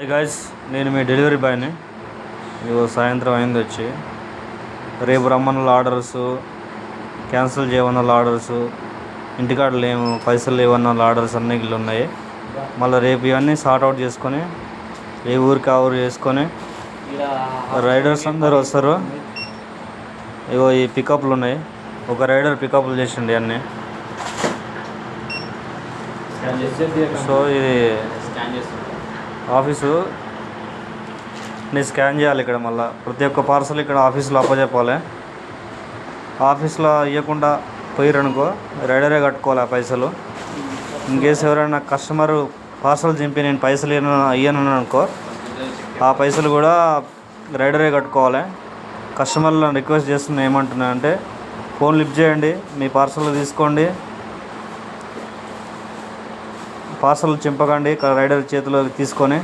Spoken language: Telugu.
హాయ్ గాయ్స్, నేను మీ డెలివరీ బాయ్ని. ఇగో సాయంత్రం అయింది వచ్చి. రేపు రమ్మన్న ఆర్డర్స్, క్యాన్సిల్ చేయమన్న ఆర్డర్స్, ఇంటికాడ లేవు, పైసలు లేవన్న ఆర్డర్స్ అన్నీ ఉన్నాయి. మళ్ళీ రేపు ఇవన్నీ సార్ట్ అవుట్ చేసుకొని ఏ ఊరికి ఆ ఊరు చేసుకొని రైడర్స్ అందరు వస్తారు. ఇగో ఈ పికప్లు ఉన్నాయి. ఒక రైడర్ పికప్లు చేసిండి అన్నీ. సో ఇది ఆఫీసు నేను స్కాన్ చేయాలి ఇక్కడ. మళ్ళీ ప్రతి ఒక్క పార్సల్ ఇక్కడ ఆఫీస్లో అప్పచెప్పాలి. ఆఫీస్లో ఇవ్వకుండా పోయిరనుకో రైడరే కట్టుకోవాలి ఆ పైసలు. ఇన్కేస్ ఎవరైనా కస్టమరు పార్సల్ చింపి నేను పైసలు ఇయ్యను అనుకో, ఆ పైసలు కూడా రైడరే కట్టుకోవాలి. కస్టమర్లను రిక్వెస్ట్ చేస్తున్నా ఏమంటున్నా అంటే, ఫోన్ లిఫ్ట్ చేయండి, మీ పార్సల్ తీసుకోండి, పార్సల్ చింపకండి రైడర్ చేతిలో తీసుకొని.